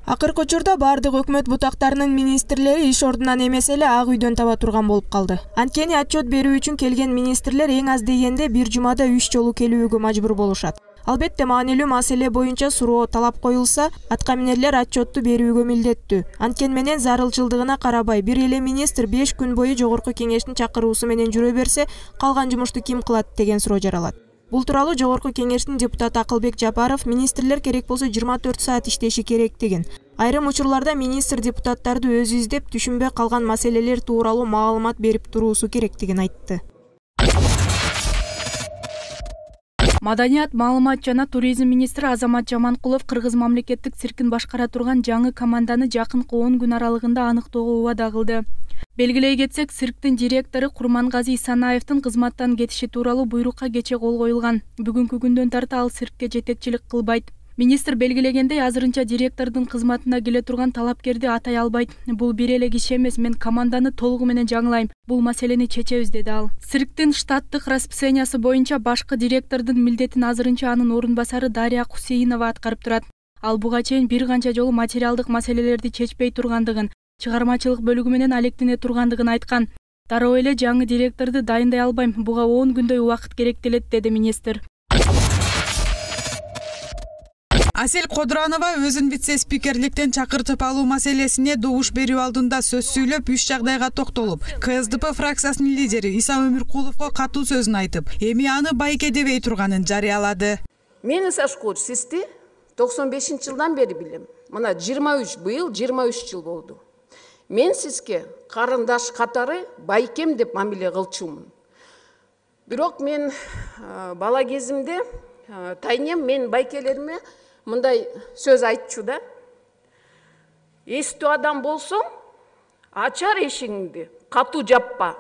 Акыркы учурда бардык өкмөт бутактарынын министрлери иш ордунан эмес эле Ак үйдөн таба турган болуп калды. Анткени отчет берүү үчүн келген министрлер эң аз дегенде бир жумада 3 жолу келүүгө мажбур болушат. Албетте маанилүү маселе боюнча суроо талап коюлса, атка минерлер отчетту берүүгө милдеттүү. Анткени менен зарылчылдыгына карабай, бир эле министр 5 күн бою жогорку кеңештин чакыруусу менен жүрө берсе, калган жумушту ким кылат деген суроо жаралат. Бул тууралуу жогорку кеңештин депутаты Акылбек Жапаров министрлер керек болсо 24 саат иштеши керек деген. Айрым учурларда министр депутаттарды өзү издеп түшүнбөй калган маселелер тууралуу маалымат берип туруусу керектигин айтты. Маданият, маалымат жана туризм министри Азамат Жаманкулов Кыргыз мамлекеттик циркин башкара турган жаңы команданы жакынкы 10 күн аралыгында аныктоого убада кылды. Белгилей кетсек, цирктин директору Курмангази Исанаевдин кызматтан кетиши тууралуу буйрукка кече кол коюлган. Бүгүнкү күндөн тарта ал циркке жетекчилик кылбайт. Министр белгилегендей, азырынча директордун кызматына келе турган талапкерди атай албайт. Бул бир эле киши эмес, мен команданы толугу менен жаңылайм. Бул маселени чечебиз, деди ал. Цирктин штаттык расписаниясы боюнча башкы директордун милдетин азырынча анын орун басары Дарья Кусейинова аткарып турат. Ал буга чейин бир канча жолу материалдык маселелерди чечпей тургандыгын, чыгармачылык бөлүгү менен алектене тургандыгын айткан. Дароо эле жаңы директорду дайындай албайм. Буга 10 күндөй убакыт керектелет, деди министр. Асель Кодуранова өзүн вице-спикерликтен чакыртып алуу маселесине добуш берүү алдында сөз сүйлөп, 3 жагдайга токтолуп, КСДП фракциясынын лидери Иса Өмүркуловго катуу сөзүн айтып, эми аны байке дебей турганын жарыялады. Мен Иса Шкур, сизди 95-жылдан бери билем. Мына 23 быйыл 23 жыл болду. Мен сизге карындаш катары байкем деп мамиле кылчумун. Бирок мен бала кезимде тайнем мен байкелериме мындай сөз айтчу да. Эстүү адам болсоң, ачар эшигиңди катуу жаппа,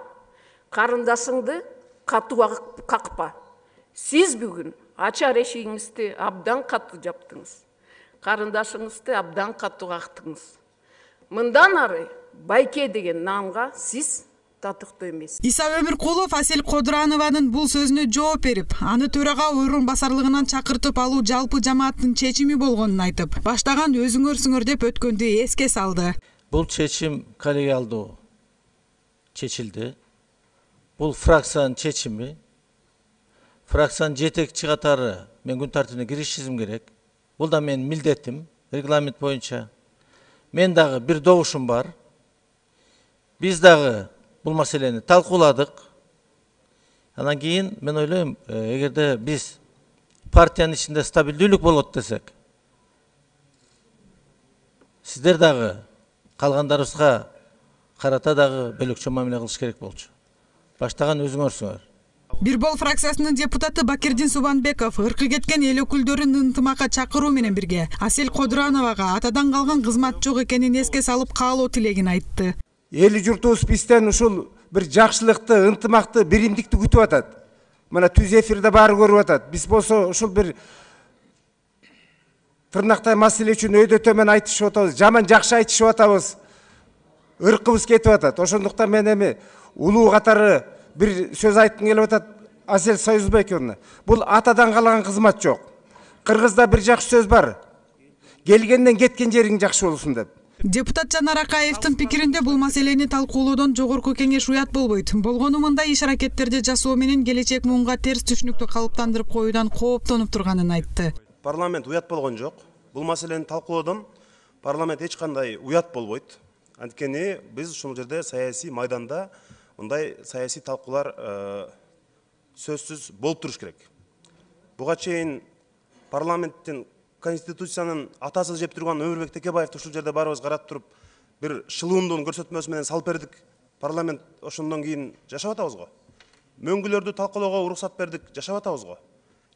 карындашыңды катуу какпа. Сиз бүгүн ачар эшигиңизди абдан катуу жаптыңыз. Карындашыңызды абдан катуу кактыңыз. Мындан ары байке деген наамга сиз татыктуу эмес. Иса Өмүркулов Асель Кодуранованын бул сөзүнө жооп берип, аны төрага орун басарлыгынан чакыртып алуу жалпы жамааттын чечими болгонун айтып, баштаган өзүңөрсүңөр деп өткөндү эске салды. Бул чечим коллегиалдуу чечилди. Бул фракциянын чечими. Фракциянын жетекчи катары мен күн тартибине киришишим керек. Бул да менин милдетим, регламент боюнча. Мен дагы бир добушум бар. Биз дагы бул маселени талкууладык. Анан кийин мен ойлойм, эгерде биз партиянын ичинде стабилдүүлүк болот десек, сиздер дагы калгандарыбызга карата дагы бөлөкчө мамиле кылыш керек болчу. Баштаган өзүңөрсүңөр. Бирбол фракциясынын депутаты Бакирдин Субанбеков ыркы кеткен эл өкүлдөрүн ынтымакка чакыруу менен бирге Асель Кодурановага атадан калган кызмат жок экенин эске салып каалоо тилегин айтты. Эл журтубуз бизден ушул бир жакшылыкты, ынтымакты, биримдикти күтүп атат. Мына түз эфирде баары көрүп атат. Биз болсо ушул бир тырнактай маселе үчүн өйдө төмөн айтышып атабыз, жаман жакшы айтышып атабыз. Ыркыбыз кетип атат. Ошондуктан мен эми улуу катары бир сөз айткым келип атат Асель Союзбековна. Бул атадан калган кызмат жок. Кыргызда бир жакшы сөз бар. Келгенден кеткен жериң жакшы болсун деп. Депутат Жанар Акаевдин пикиринде бул маселени талкуулоодон жогорку кеңеш уят болбойт. Болгону мындай иш-аракеттерди жасоо менен келечек муунга терс түшүнүктү калыптандырып коюудан кооптонуп турганын айтты. Парламент уят болгон жок. Бул маселени талкуулоодон парламент эч кандай уят болбойт. Анткени биз ушул жерде саясий майданда мындай саясий талкуулар сөзсүз болуп туруш керек. Буга чейин парламенттин Конституциянын атасы жеп турган Өмүрбек Текебаевди ушул жерде баарыбыз карап туруп, бир шылуунун көрсөтмөсү менен салып бердик. Парламент ошондон кийин жашап атабыз го. Мөңгүлөрдү талкуулоого уруксат бердик, жашап атабыз го.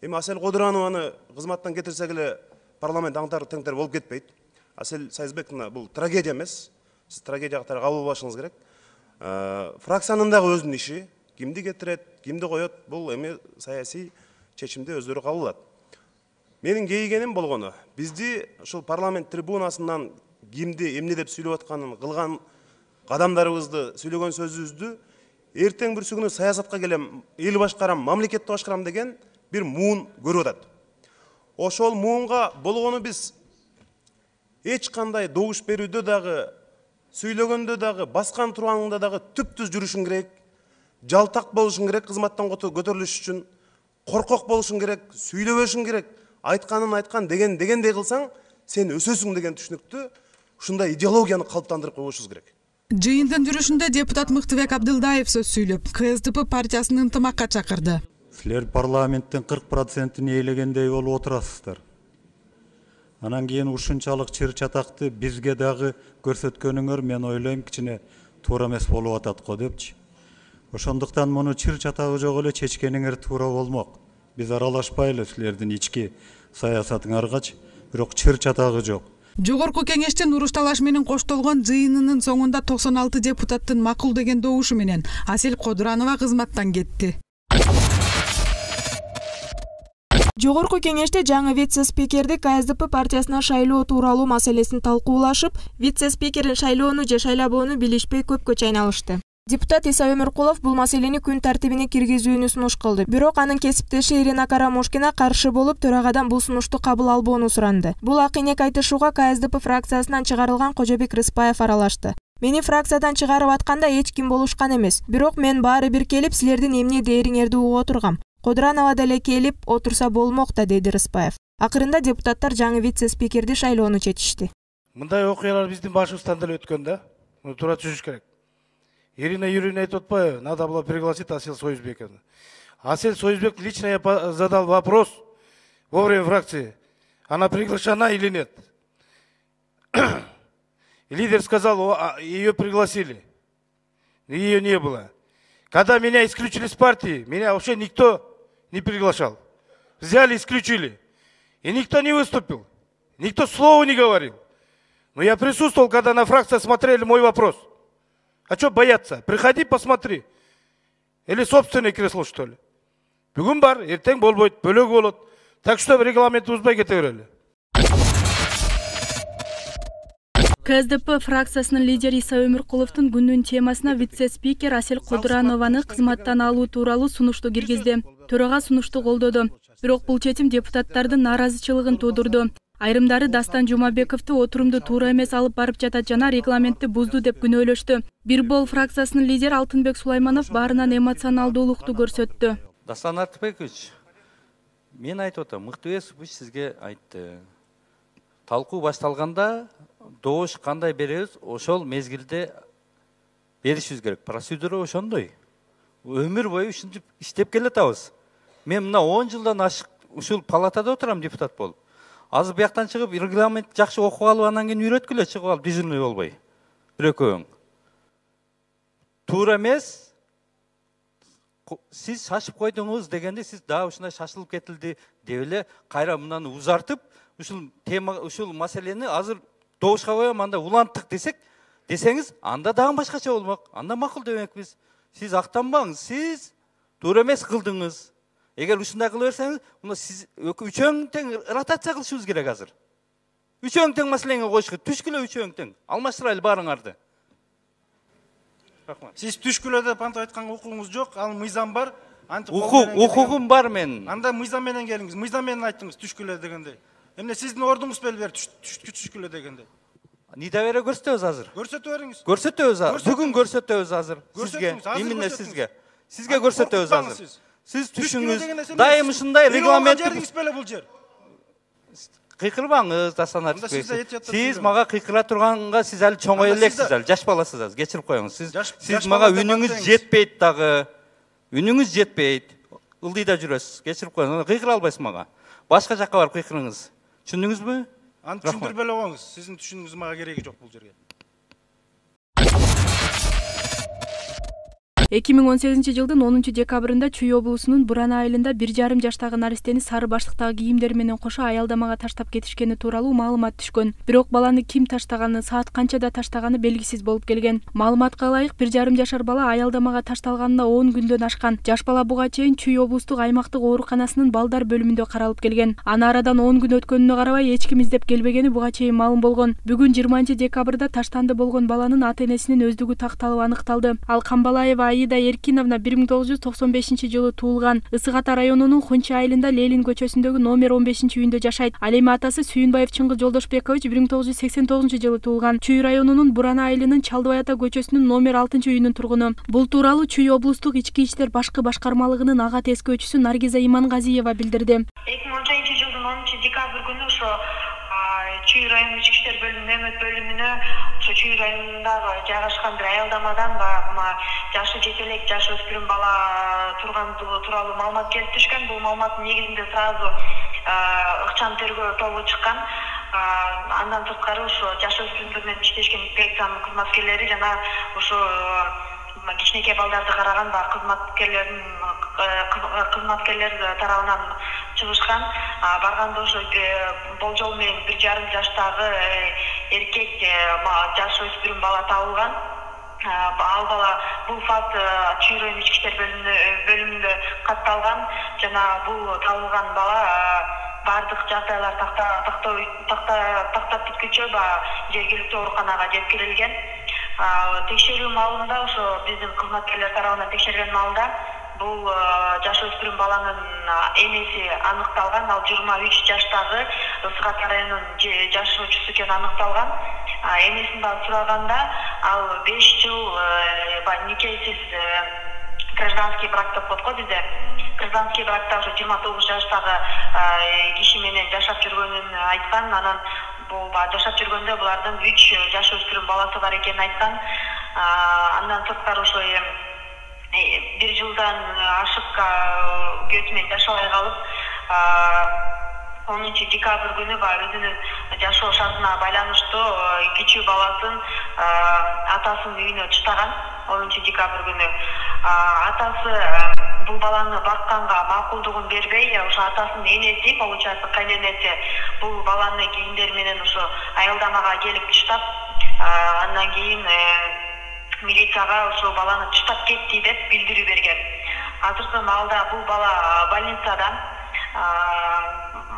Эми Асель Кодуранованы кызматтан кетирсек эле парламент аңтар-теңтер болуп кетпейт. Асель Союзбековна бул трагедия эмес. Сиз трагедия катары кабыл алышыңыз керек. Фракциянын дагы өзүнүн иши, кимди кетирет, кимди коет, бул эми саясий чечимди өздөрү кабыл алат. Менин кейгеним болгону, бизди ушул парламент трибунасынан кимди эмне деп сүйлөп атканын, кылган кадамдарыбызды, сүйлөгөн сөзүбүздү эртең бир күнү саясатка келем, эл башкарам, мамлекетти башкарам деген бир муун көрүп атат. Ошол муунга болгону биз эч кандай добуш берүүдө дагы, сүйлөгөндө дагы, баскан турганда дагы түптүз жүрүшүң керек, жалтак болушуң керек кызматтан көтөрүлүш үчүн, коркок болушуң керек, сүйлөбөшүң керек, айтканын айткан дегендей кылсаң, сен өсөсүң деген түшүнүктү ушундай идеологияны калыптандырып коюшубуз керек. Жыйындын жүрүшүндө депутат Мыктыбек Абдылдаев сөз сүйлөп, КСДП партиясын ынтымакка чакырды. Силер парламенттин 40%-ин ээлегендей болуп отурасыздар. Анан кийин ушунчалык чыр чатакты бизге дагы көрсөткөнүңөр мен ойлойм кичине туура эмес болуп атат го депчи. Ошондуктан муну чыр чатагы жок эле чечкениңер туура болмок. Биз аралашпайлы силердин ички саясатыңаргачы, бирок чыр чатагы жок. Жогорку кеңештин уруш талаш менен коштолгон жыйынынын соңунда 96 депутаттын макул деген добушу менен Асель Кодуранова кызматтан кетти. Жогорку кеңеште жаңы вице-спикерди КСДП партиясына шайлоо тууралуу маселесин талкуулашып, вице-спикерин шайлоону же шайлабоону билишпей көпкө чайналышты. Депутат Иса Өмүркулов бул маселени күн тартибине киргизүүнү сунуш кылды. Бирок анын кесиптеши Ирина Карамушкина каршы болуп, төрагадан бул сунушту кабыл албоону суранды. Бул акыйнек айтышууга КСДП фракциясынан чыгарылган Кожобек Рыспаев аралашты. Мени фракциядан чыгарып атканда эч ким болушкан эмес. Бирок мен баары бир келип силердин эмне дээриңерди угуп отургам. Кодуранова деле келип отурса болмок да, деди Рыспаев. Акырында депутаттар жаңы вице-спикерди шайлоону чечишти. Мындай окуялар биздин башыбыздан деле өткөн да. Муну туура түшүнүш керек. Ирина Юрьевна айтып отпайбы, надо было пригласить Асель Союзбековну. Асель Союзбек лично я задал вопрос во время фракции. Она приглашена или нет? Лидер сказал, ее пригласили. Ее не было. Когда меня исключили с партии, меня вообще никто не приглашал. Взяли, исключили. И никто не выступил. Никто слова не говорил. Но я присутствовал, когда на фракции смотрели мой вопрос. А что бояться? Приходи, посмотри. Или собственное кресло, что ли? Бүгүн бар, эртең болбойт, бөлөк болот. Так что регламент узбай кете берели. КСДП фракциясынын лидери Иса Өмүркуловдун күндүн темасына вице-спикер Асель Кодуранованы кызматтан алуу тууралуу сунушту киргизди. Төрага сунушту колдоду. Бирок бул чечим депутаттардын нааразычылыгын туудурду. Айрымдары Дастан Жумабековду отурумду туура эмес алып барып жатат жана регламентти бузду деп күнөөлөштү. Бир бол фракциясынын лидери Алтынбек Сулайманов баарынан эмоционалдуулукту көрсөттү. Дастан Артыбекович, мен айтып атам, Мыктыбекович сизге айтты. Талкуу башталганда добуш кандай беребиз, ошол мезгилде беришибиз керек. Процедура ошондой. Өмүр бою ушинтип иштеп келатабыз. Мен мына 10 жылдан ашык ушул палатада отурам депутат болуп. Азыр бияктан чыгып, регламент жакшы окуп алып, анан кийин үйрөткүлө чыгып алып, дежурный болбой. Бир экөөң. Туура эмес. Сиз шашып койдуңуз дегенде сиз дагы ушундай шашылып кетилди деп эле кайра мынаны узартып, ушул тема, ушул маселени азыр добушка коем, анда уланттык десеңиз, анда дагы башкача болмок. Анда макул демекпиз. Сиз актанбаңыз, сиз туура эмес кылдыңыз. Эгер ушундай кыла берсеңиз, мына сиз үчөөң тең ротация кылышыбыз керек азыр. Үчөөң тең маселеңе коюшка, түшкүлө үчөөң тең. Алмаштырайлы баарыңарды. Рахмат. Сиз түшкүлө деп анта айткан укугуңуз жок, ал мыйзам бар. Укугум бар менин. Анда мыйзам менен келиңиз. Мыйзам менен айттыңыз түшкүлө дегенде. Эмне сиздин ордуңуз белбер түшкүлө дегенде. Недоверие көрсөтөбүз азыр. Көрсөтө бериңиз. Көрсөтөбүз азыр. Бүгүн көрсөтөбүз азыр. Сизге, именно сизге. Сизге көрсөтөбүз азыр. Сиз түшүңүз дайым ушундай регламент. Кыйкырбаңыз, Дастан Артыбекович. Сиз мага кыйкыра турганга сиз али чоңой элексиз, али жаш баласыз азыр. Кечирип коюңуз. Сиз мага үнүңүз жетпейт дагы. Үнүңүз жетпейт. Ылдыйда жүрөсүз. Кечирип коюңуз. Кыйкыра албайсыз мага. Башка жакка барып кыйкырыңыз. Түшүндүңүзбү? Аны түшүндүрүп эле коюңуз. Сиздин түшүнүгүңүз мага кереги жок бул жерге. 2018 жылдын 10 декабрында Чүй облусунун Бурана айылында 1,5 жаштагы наристени сары баштыктагы кийимдери менен кошо аялдамага таштап кетишкени тууралуу маалымат түшкөн. Бирок баланы ким таштаганы, саат канчада таштаганы белгисиз болуп келген. Маалыматка ылайык 1,5 жашар бала аялдамага ташталганына 10 күндөн ашкан. Жаш бала буга чейин Чүй облустук аймактык ооруканасынын балдар бөлүмүндө каралып келген. Аны арадан 10 күн өткөнүнө карабай эч ким издеп келбегени буга чейин маалым болгон. Бүгүн 20 декабрда таштанды болгон баланын ата-энесинин өздүгү такталып аныкталды. Ал Камбалаева Аида Эркиновна 1995-жылы туулган. Ысык Ата районунун Хунча айылында Ленин көчөсүндөгү номер 15-үйүндө жашайт. Ал эми атасы Сүйүнбаев Чыңгыз Жолдошбекович 1989-жылы туулган. Чүй районунун Бурана айылынын Чалдыбай ата көчөсүнүн номер 6-үйүнүн тургуну. Бул тууралуу Чүй облустук ички иштер башкы башкармалыгынын ага тескөөчүсү Наргиза Имангазиева билдирди. 2010-жылдын 10-декабрь күнү ошо Чүй районунун ички иштер бөлүмүнө бөлүмүнө ошо Чүй районунда жайгашкан бир аялдамадан жашы жете элек жаш өспүрүм бала тургандыгы тууралуу маалымат келип түшкөн. Бул маалыматтын негизинде сразу ыкчам тергөө тобу чыккан. Андан сырткары ошо жаш өспүрүмдөр менен иштешкен инспекциянын кызматкерлери жана ошо кичинекей балдарды караган кызматкерлер тарабынан чыгышкан. Барганда ошо болжол менен 1,5 жаштагы эркек жаш өспүрүм бала табылган. Ал бала бул факт Чүй районунун ички иштер бөлүмүндө катталган жана бул табылган бала бардык жагдайлар тактап бүткүчө жергиликтүү ооруканага жеткирилген. Текшерүү маалында ошо биздин кызматкерлер тарабынан текшерген маалда бул жаш өспүрүм баланын энеси аныкталган. Ал 23 жаштагы Ысык Ата районунун жашоочусу экени аныкталган. Энесинден сураганда ал 5 жыл никесиз гражданский брак деп коет го бизде. Гражданский бракта ошо 29 жаштагы киши менен жашап жүргөнүн айткан. Анан бул жашап жүргөндө булардын 3 жаш өспүрүм баласы бар экенин айткан. Андан сырткары ошо 1 жылдан ашык күйөөсү менен жашабай калып 10-декабрь күнү өзүнүн жашоо шартына байланыштуу кичүү баласын атасынын үйүнө таштаган. 10-декабрь күнү атасы бул баланы бакканга макулдугун бербей, ошо атасынын энеси, получается кайненеси бул баланы кийимдери менен ошо аялдамага келип таштап, андан кийин милицияга ошо баланы таштап кетти деп билдирүү берген. Азыркы маалда бул бала больницада.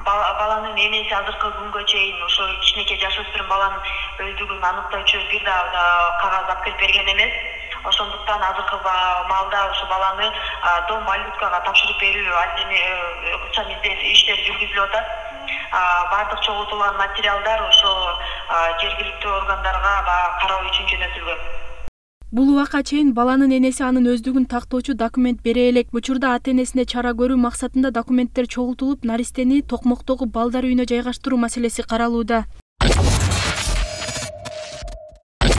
Баланын энеси азыркы күнгө чейин ошо кичинекей жаш өспүрүм баланын өздүгүн аныктоочу бир да кагаз алып келип берген эмес. Ошондуктан азыркы маалда ошо баланы дом малюткага тапшырып берүү ыкчам иштери жүргүзүлүп атат. Бардык чогултулган материалдар ошо жергиликтүү органдарга кароо үчүн жөнөтүлгөн. Бул убакка чейин баланын энеси анын өздүгүн тактоочу документ бере элек. Учурда ата-энесине чара көрүү максатында документтер чогултулуп, наристени Токмоктогу балдар үйүнө жайгаштыруу маселеси каралууда.